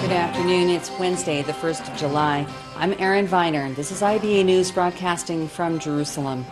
Good afternoon. It's Wednesday, the 1st of July. I'm Erin Viner, and this is IBA News broadcasting from Jerusalem.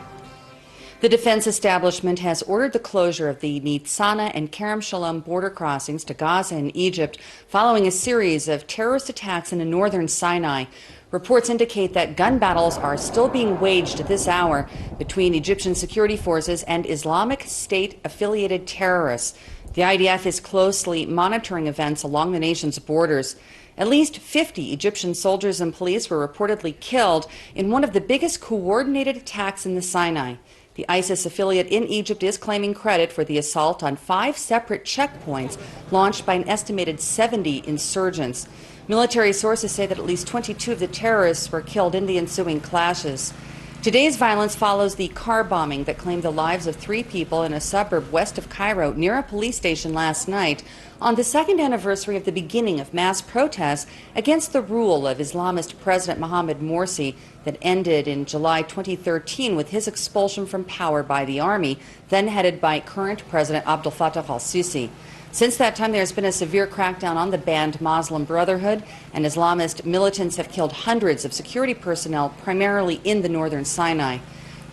The defense establishment has ordered the closure of the Nitzana and Kerem Shalom border crossings to Gaza and Egypt following a series of terrorist attacks in the northern Sinai. Reports indicate that gun battles are still being waged at this hour between Egyptian security forces and Islamic State-affiliated terrorists. The IDF is closely monitoring events along the nation's borders. At least 50 Egyptian soldiers and police were reportedly killed in one of the biggest coordinated attacks in the Sinai. The ISIS affiliate in Egypt is claiming credit for the assault on 5 separate checkpoints launched by an estimated 70 insurgents. Military sources say that at least 22 of the terrorists were killed in the ensuing clashes. Today's violence follows the car bombing that claimed the lives of 3 people in a suburb west of Cairo near a police station last night on the second anniversary of the beginning of mass protests against the rule of Islamist President Mohamed Morsi that ended in July 2013 with his expulsion from power by the army, then headed by current President Abdel Fattah al-Sisi. Since that time, there's been a severe crackdown on the banned Muslim Brotherhood, and Islamist militants have killed hundreds of security personnel, primarily in the northern Sinai.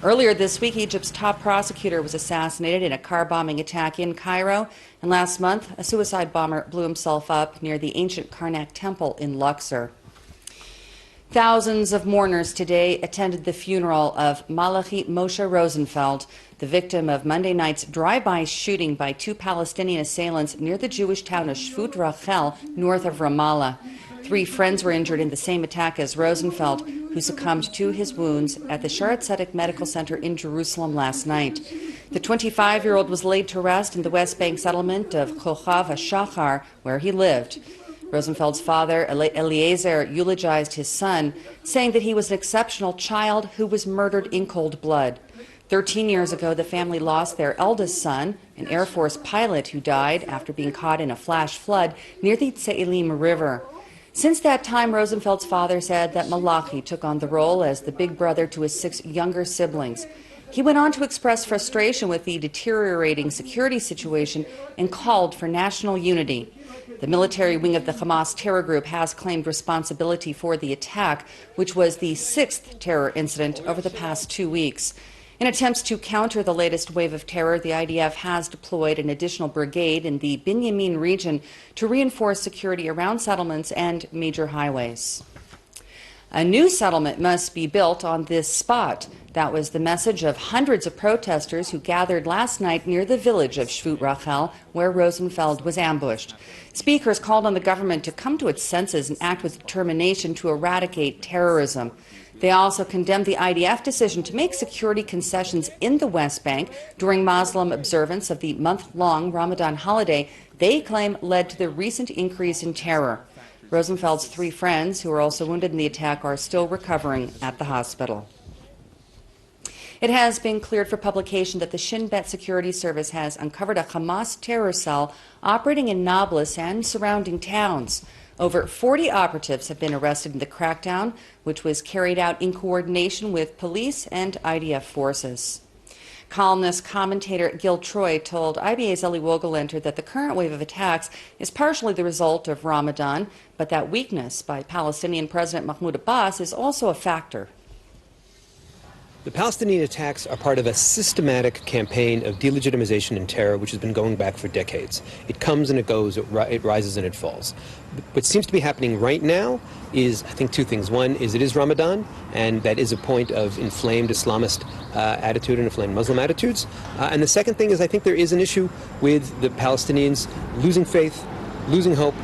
Earlier this week, Egypt's top prosecutor was assassinated in a car bombing attack in Cairo, and last month, a suicide bomber blew himself up near the ancient Karnak temple in Luxor. Thousands of mourners today attended the funeral of Malachi Moshe Rosenfeld, the victim of Monday night's drive-by shooting by 2 Palestinian assailants near the Jewish town of Shvut Rachel, north of Ramallah. 3 friends were injured in the same attack as Rosenfeld, who succumbed to his wounds at the Shaare Zedek Medical Center in Jerusalem last night. The 25-year-old was laid to rest in the West Bank settlement of Chochav HaShachar, where he lived. Rosenfeld's father, Eliezer, eulogized his son, saying that he was an exceptional child who was murdered in cold blood. 13 years ago, the family lost their eldest son, an Air Force pilot who died after being caught in a flash flood near the Tse'ilim River. Since that time, Rosenfeld's father said that Malachi took on the role as the big brother to his 6 younger siblings. He went on to express frustration with the deteriorating security situation and called for national unity. The military wing of the Hamas terror group has claimed responsibility for the attack, which was the 6th terror incident over the past 2 weeks. In attempts to counter the latest wave of terror, the IDF has deployed an additional brigade in the Binyamin region to reinforce security around settlements and major highways. A new settlement must be built on this spot. That was the message of hundreds of protesters who gathered last night near the village of Shvut Rachel, where Rosenfeld was ambushed. Speakers called on the government to come to its senses and act with determination to eradicate terrorism. They also condemned the IDF decision to make security concessions in the West Bank during Muslim observance of the month-long Ramadan holiday they claim led to the recent increase in terror. Rosenfeld's 3 friends, who were also wounded in the attack, are still recovering at the hospital. It has been cleared for publication that the Shin Bet Security Service has uncovered a Hamas terror cell operating in Nablus and surrounding towns. Over 40 operatives have been arrested in the crackdown, which was carried out in coordination with police and IDF forces. Columnist commentator Gil Troy told IBA's Eli Wogelenter that the current wave of attacks is partially the result of Ramadan, but that weakness by Palestinian President Mahmoud Abbas is also a factor. The Palestinian attacks are part of a systematic campaign of delegitimization and terror which has been going back for decades. It comes and it goes, it rises and it falls. What seems to be happening right now is, I think, 2 things. One is it is Ramadan, and that is a point of inflamed Islamist attitude and inflamed Muslim attitudes. And the second thing is I think there is an issue with the Palestinians losing faith, losing hope,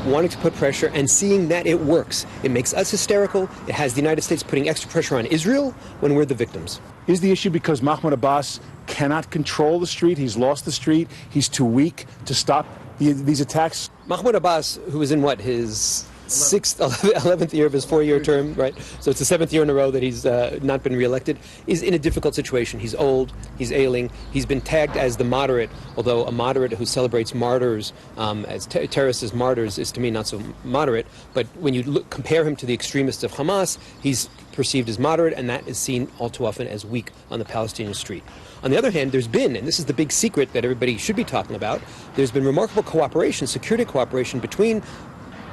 wanting to put pressure and seeing that it works. It makes us hysterical. It has the United States putting extra pressure on Israel when we're the victims. Is the issue because Mahmoud Abbas cannot control the street? He's lost the street. He's too weak to stop these attacks? Mahmoud Abbas, who is in what, his 11th year of his 4-year term, right? So it's the 7th year in a row that he's not been reelected, is in a difficult situation. He's old, he's ailing, he's been tagged as the moderate, although a moderate who celebrates martyrs as terrorists as martyrs is to me not so moderate. But when you compare him to the extremists of Hamas, he's perceived as moderate, and that is seen all too often as weak on the Palestinian street. On the other hand, there's been, and this is the big secret that everybody should be talking about, there's been remarkable cooperation, security cooperation between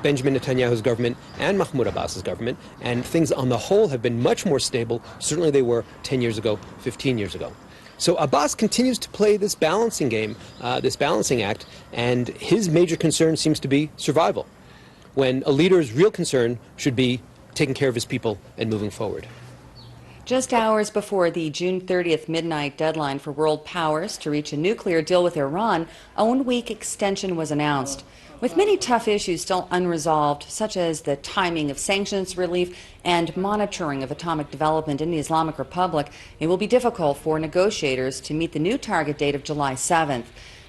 Benjamin Netanyahu's government and Mahmoud Abbas's government, and things on the whole have been much more stable. Certainly they were 10 years ago, 15 years ago. So Abbas continues to play this balancing game, this balancing act, and his major concern seems to be survival, when a leader's real concern should be taking care of his people and moving forward. Just hours before the June 30th midnight deadline for world powers to reach a nuclear deal with Iran, a one-week extension was announced. With many tough issues still unresolved, such as the timing of sanctions relief and monitoring of atomic development in the Islamic Republic, it will be difficult for negotiators to meet the new target date of July 7th.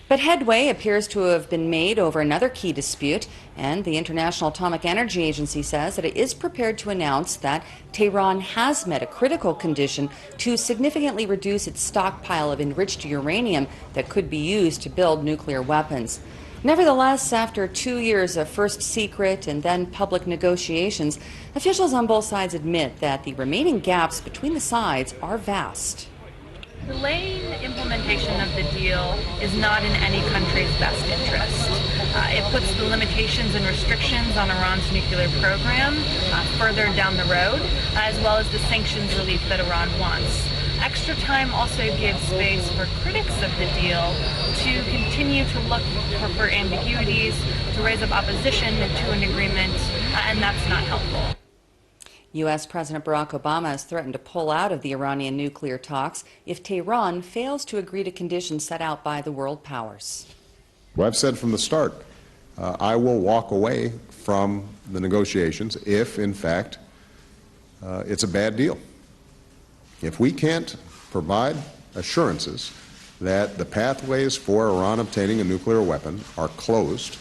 But headway appears to have been made over another key dispute, and the International Atomic Energy Agency says that it is prepared to announce that Tehran has met a critical condition to significantly reduce its stockpile of enriched uranium that could be used to build nuclear weapons. Nevertheless, after 2 years of first secret and then public negotiations, officials on both sides admit that the remaining gaps between the sides are vast. Delaying implementation of the deal is not in any country's best interest. It puts the limitations and restrictions on Iran's nuclear program further down the road, as well as the sanctions relief that Iran wants. Extra time also gives space for critics of the deal to continue to look for ambiguities, to raise up opposition to an agreement, and that's not helpful. U.S. President Barack Obama has threatened to pull out of the Iranian nuclear talks if Tehran fails to agree to conditions set out by the world powers. Well, I've said from the start, I will walk away from the negotiations if, in fact, it's a bad deal. If we can't provide assurances that the pathways for Iran obtaining a nuclear weapon are closed,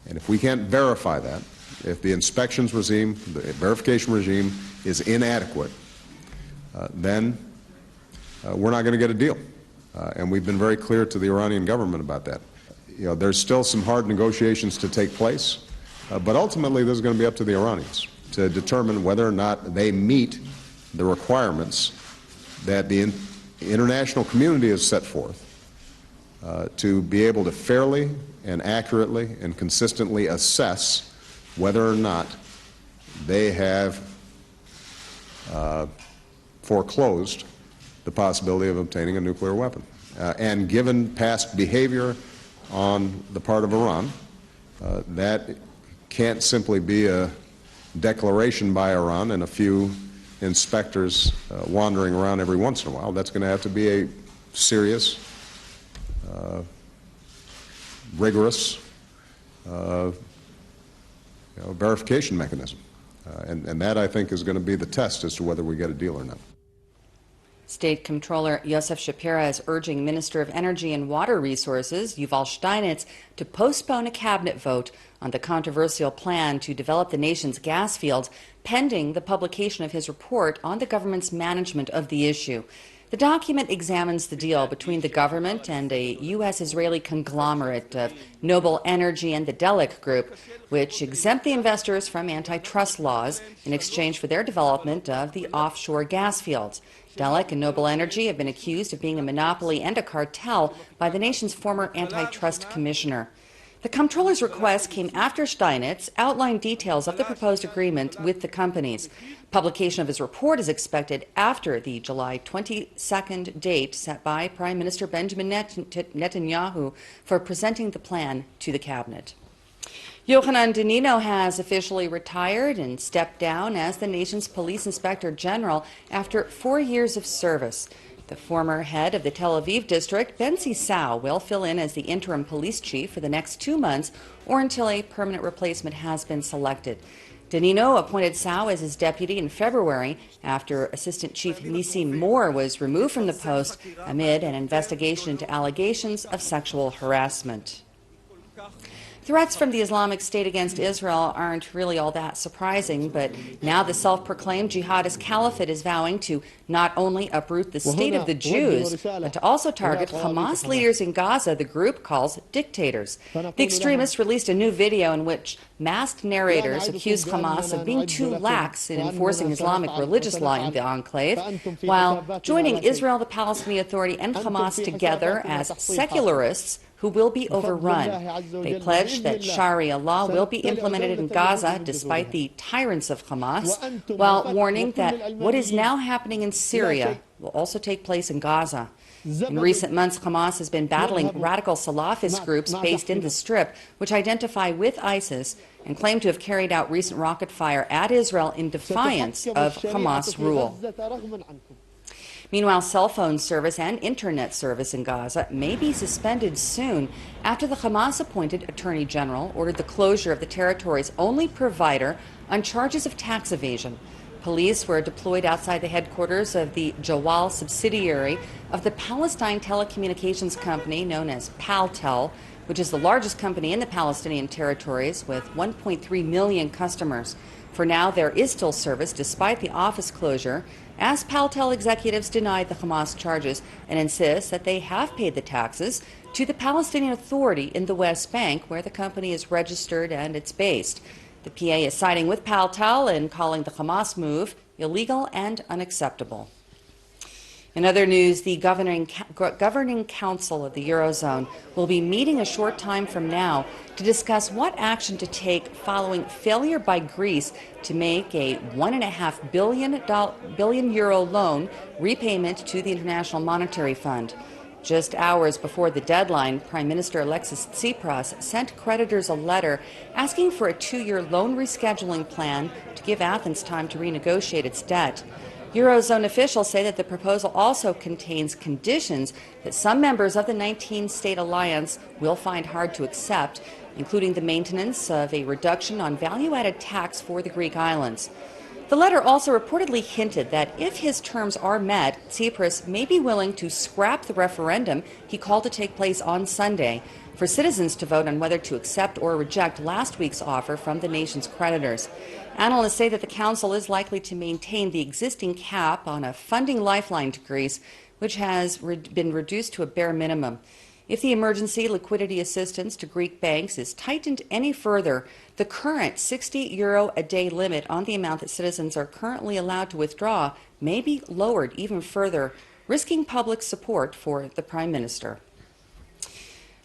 and if we can't verify that, if the inspections regime, the verification regime is inadequate, then we're not going to get a deal. And we've been very clear to the Iranian government about that. You know, there's still some hard negotiations to take place, but ultimately this is going to be up to the Iranians to determine whether or not they meet the requirements that the international community has set forth to be able to fairly and accurately and consistently assess whether or not they have foreclosed the possibility of obtaining a nuclear weapon. And given past behavior on the part of Iran, that can't simply be a declaration by Iran and a few inspectors wandering around every once in a while. That's going to have to be a serious, rigorous verification mechanism. And that, I think, is going to be the test as to whether we get a deal or not. State Comptroller Yosef Shapira is urging Minister of Energy and Water Resources Yuval Steinitz to postpone a cabinet vote on the controversial plan to develop the nation's gas fields pending the publication of his report on the government's management of the issue. The document examines the deal between the government and a U.S.-Israeli conglomerate of Noble Energy and the Delek Group, which exempt the investors from antitrust laws in exchange for their development of the offshore gas fields. Delek and Noble Energy have been accused of being a monopoly and a cartel by the nation's former antitrust commissioner. The comptroller's request came after Steinitz outlined details of the proposed agreement with the companies. Publication of his report is expected after the July 22nd date set by Prime Minister Benjamin Netanyahu for presenting the plan to the cabinet. Yochanan Danino has officially retired and stepped down as the nation's police inspector general after 4 years of service. The former head of the Tel Aviv district, Benzi Sao, will fill in as the interim police chief for the next 2 months or until a permanent replacement has been selected. Danino appointed Sao as his deputy in February after Assistant Chief Nissim Moore was removed from the post amid an investigation into allegations of sexual harassment. Threats from the Islamic State against Israel aren't really all that surprising, but now the self-proclaimed jihadist caliphate is vowing to not only uproot the state of the Jews, but to also target Hamas leaders in Gaza the group calls dictators. The extremists released a new video in which Masked narrators accuse Hamas of being too lax in enforcing Islamic religious law in the enclave, while joining Israel, the Palestinian Authority, and Hamas together as secularists who will be overrun. They pledge that Sharia law will be implemented in Gaza despite the tyrants of Hamas, while warning that what is now happening in Syria will also take place in Gaza. In recent months, Hamas has been battling radical Salafist groups based in the Strip, which identify with ISIS and claim to have carried out recent rocket fire at Israel in defiance of Hamas rule. Meanwhile, cell phone service and internet service in Gaza may be suspended soon after the Hamas-appointed Attorney General ordered the closure of the territory's only provider on charges of tax evasion. Police were deployed outside the headquarters of the Jawal subsidiary of the Palestine telecommunications company known as Paltel, which is the largest company in the Palestinian territories with 1.3 million customers. For now, there is still service despite the office closure, as Paltel executives denied the Hamas charges and insist that they have paid the taxes to the Palestinian Authority in the West Bank, where the company is registered and it's based. The PA is siding with Paltel and calling the Hamas move illegal and unacceptable. In other news, the governing council of the Eurozone will be meeting a short time from now to discuss what action to take following failure by Greece to make a €1.5 billion loan repayment to the International Monetary Fund. Just hours before the deadline, Prime Minister Alexis Tsipras sent creditors a letter asking for a 2-year loan rescheduling plan to give Athens time to renegotiate its debt. Eurozone officials say that the proposal also contains conditions that some members of the 19-state alliance will find hard to accept, including the maintenance of a reduction on value-added tax for the Greek islands. The letter also reportedly hinted that if his terms are met, Tsipras may be willing to scrap the referendum he called to take place on Sunday for citizens to vote on whether to accept or reject last week's offer from the nation's creditors. Analysts say that the council is likely to maintain the existing cap on a funding lifeline to Greece, which has been reduced to a bare minimum. If the emergency liquidity assistance to Greek banks is tightened any further, the current €60 a day limit on the amount that citizens are currently allowed to withdraw may be lowered even further, risking public support for the Prime Minister.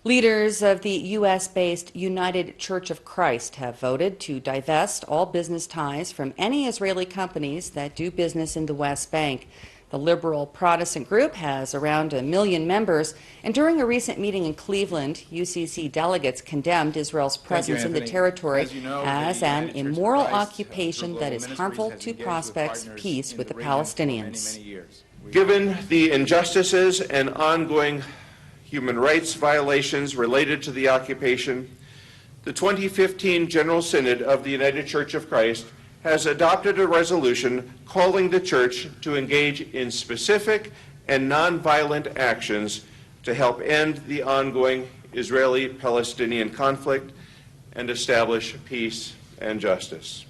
Leaders of the U.S.-based United Church of Christ have voted to divest all business ties from any Israeli companies that do business in the West Bank. The liberal Protestant group has around 1 million members, and during a recent meeting in Cleveland, UCC delegates condemned Israel's presence in the territory as an immoral occupation that is harmful to prospects of peace with the Palestinians. Given the injustices and ongoing human rights violations related to the occupation, the 2015 General Synod of the United Church of Christ has adopted a resolution calling the Church to engage in specific and nonviolent actions to help end the ongoing Israeli-Palestinian conflict and establish peace and justice.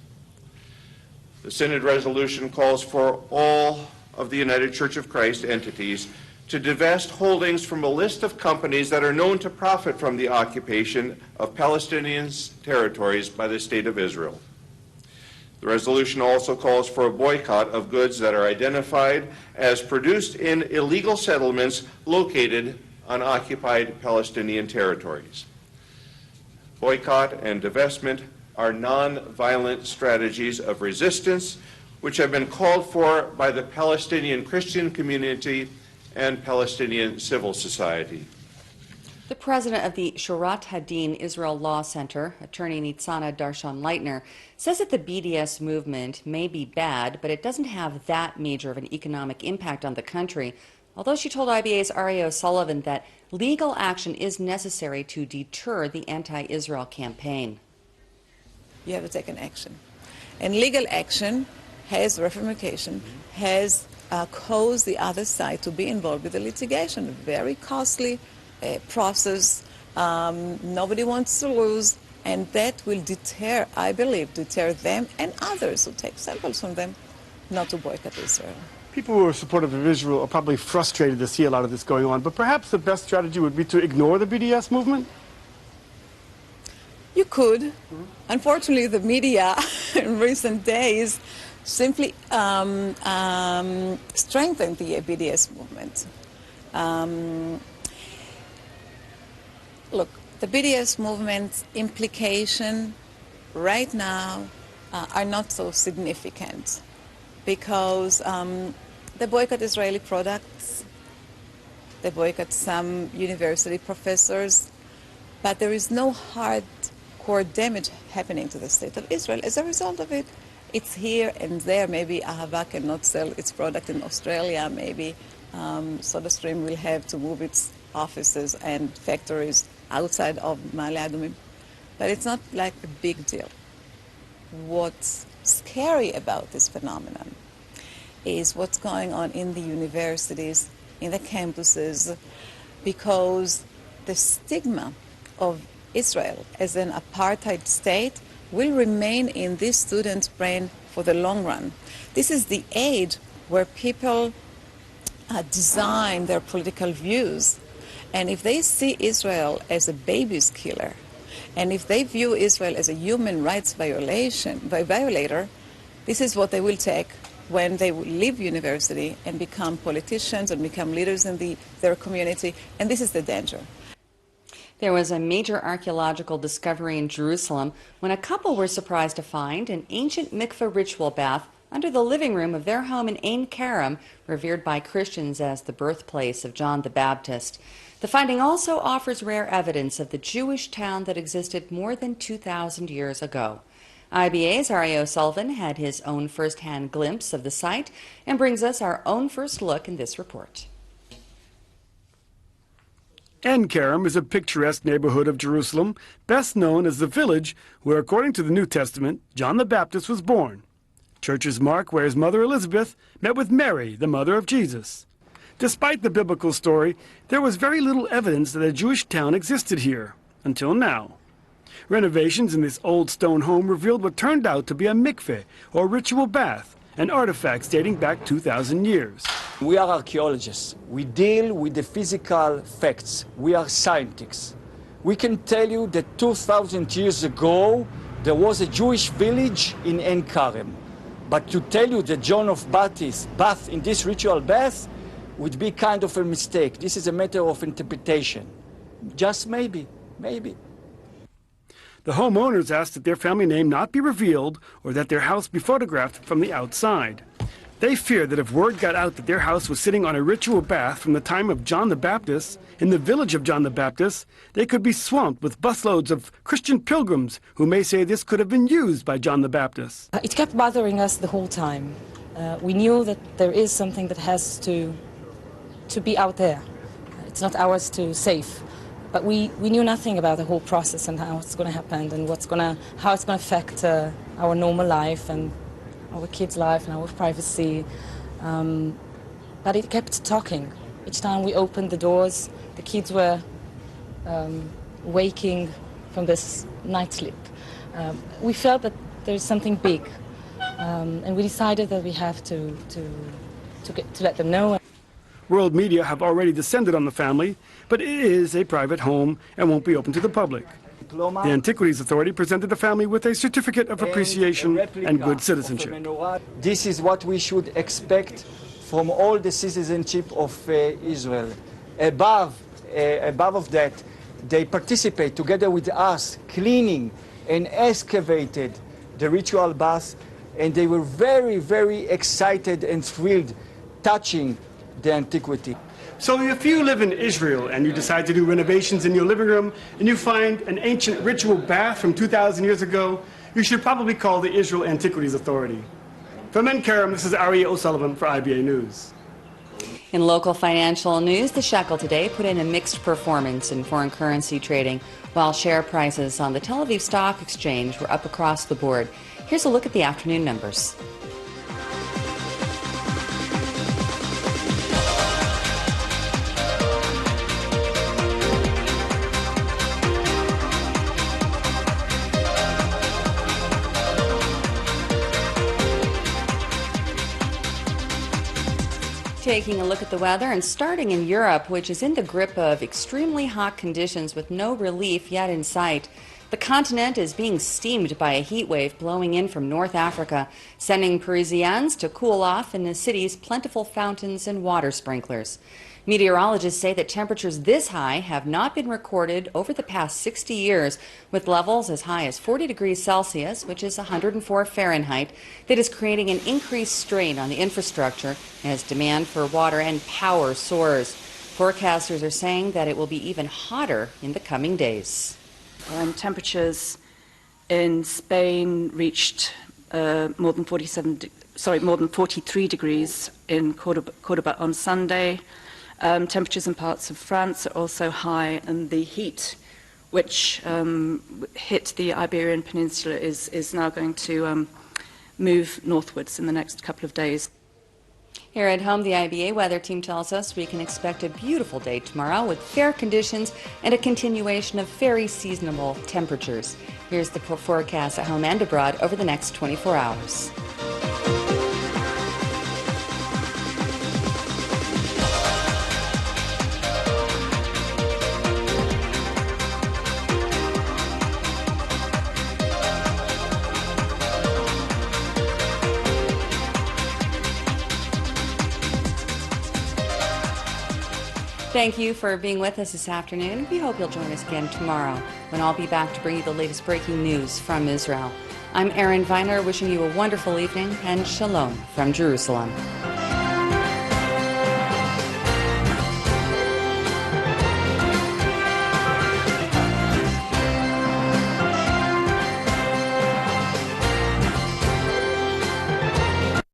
The Synod resolution calls for all of the United Church of Christ entities to divest holdings from a list of companies that are known to profit from the occupation of Palestinian territories by the State of Israel. The resolution also calls for a boycott of goods that are identified as produced in illegal settlements located on occupied Palestinian territories. Boycott and divestment are non-violent strategies of resistance which have been called for by the Palestinian Christian community and Palestinian civil society. The president of the Shorat Hadin Israel Law Center, attorney Nitzana Darshan-Leitner, says that the BDS movement may be bad, but it doesn't have that major of an economic impact on the country, although she told IBA's Ari O'Sullivan that legal action is necessary to deter the anti-Israel campaign. You have to take an action. And legal action has ramification, has caused the other side to be involved with the litigation. Very costly process. Nobody wants to lose, and that will deter, I believe, deter them and others who take samples from them not to boycott Israel. People who are supportive of Israel are probably frustrated to see a lot of this going on, but perhaps the best strategy would be to ignore the BDS movement? You could. Unfortunately, the media in recent days simply strengthened the BDS movement. Look, the BDS movement's implication right now are not so significant because they boycott Israeli products, they boycott some university professors, but there is no hardcore damage happening to the state of Israel. As a result of it, it's here and there. Maybe Ahava cannot sell its product in Australia. Maybe SodaStream will have to move its offices and factories outside of Ma'ale Adumim. But it's not like a big deal. What's scary about this phenomenon is what's going on in the universities, in the campuses, because the stigma of Israel as an apartheid state will remain in this student's brain for the long run. This is the age where people design their political views. And if they see Israel as a baby's killer, and if they view Israel as a human rights violator, this is what they will take when they leave university and become politicians and become leaders in their community. And this is the danger. There was a major archaeological discovery in Jerusalem when a couple were surprised to find an ancient mikveh ritual bath under the living room of their home in Ein Kerem, revered by Christians as the birthplace of John the Baptist. The finding also offers rare evidence of the Jewish town that existed more than 2,000 years ago. IBA's Ari O'Sullivan had his own first-hand glimpse of the site and brings us our own first look in this report. Ein Kerem is a picturesque neighborhood of Jerusalem, best known as the village where, according to the New Testament, John the Baptist was born. Churches mark where his mother Elizabeth met with Mary, the mother of Jesus. Despite the biblical story, there was very little evidence that a Jewish town existed here, until now. Renovations in this old stone home revealed what turned out to be a mikveh, or ritual bath, and artifacts dating back 2,000 years. We are archaeologists. We deal with the physical facts. We are scientists. We can tell you that 2,000 years ago, there was a Jewish village in Ein Kerem. But to tell you that John of Baptist bathed in this ritual bath would be kind of a mistake. This is a matter of interpretation. Just maybe, maybe. The homeowners asked that their family name not be revealed or that their house be photographed from the outside. They feared that if word got out that their house was sitting on a ritual bath from the time of John the Baptist, in the village of John the Baptist, they could be swamped with busloads of Christian pilgrims who may say this could have been used by John the Baptist. It kept bothering us the whole time. We knew that there is something that has to be out there. It's not ours to save. But we knew nothing about the whole process and how it's going to happen and how it's going to affect our normal life and our kids' life and our privacy. But it kept talking. Each time we opened the doors, the kids were waking from this night sleep. We felt that there's something big, and we decided that we have to let them know. World media have already descended on the family, but it is a private home and won't be open to the public. The Antiquities Authority presented the family with a certificate of appreciation and good citizenship. This is what we should expect from all the citizenship of Israel. Above of that, they participate together with us, cleaning and excavated the ritual bath, and they were very, very excited and thrilled, touching the antiquity. So if you live in Israel and you decide to do renovations in your living room and you find an ancient ritual bath from 2,000 years ago, you should probably call the Israel Antiquities Authority. From Ein Kerem, this is Ari O'Sullivan for IBA News. In local financial news, the shekel today put in a mixed performance in foreign currency trading, while share prices on the Tel Aviv Stock Exchange were up across the board. Here's a look at the afternoon numbers. Taking a look at the weather and starting in Europe, which is in the grip of extremely hot conditions with no relief yet in sight. The continent is being steamed by a heat wave blowing in from North Africa, sending Parisians to cool off in the city's plentiful fountains and water sprinklers. Meteorologists say that temperatures this high have not been recorded over the past 60 years, with levels as high as 40 degrees Celsius, which is 104 Fahrenheit, that is creating an increased strain on the infrastructure as demand for water and power soars. Forecasters are saying that it will be even hotter in the coming days. Temperatures in Spain reached more than 43 degrees in Cordoba on Sunday. Temperatures in parts of France are also high, and the heat which hit the Iberian Peninsula is now going to move northwards in the next couple of days. Here at home, the IBA weather team tells us we can expect a beautiful day tomorrow with fair conditions and a continuation of very seasonable temperatures. Here's the forecast at home and abroad over the next 24 hours. Thank you for being with us this afternoon. We hope you'll join us again tomorrow when I'll be back to bring you the latest breaking news from Israel. I'm Erin Viner, wishing you a wonderful evening and shalom from Jerusalem.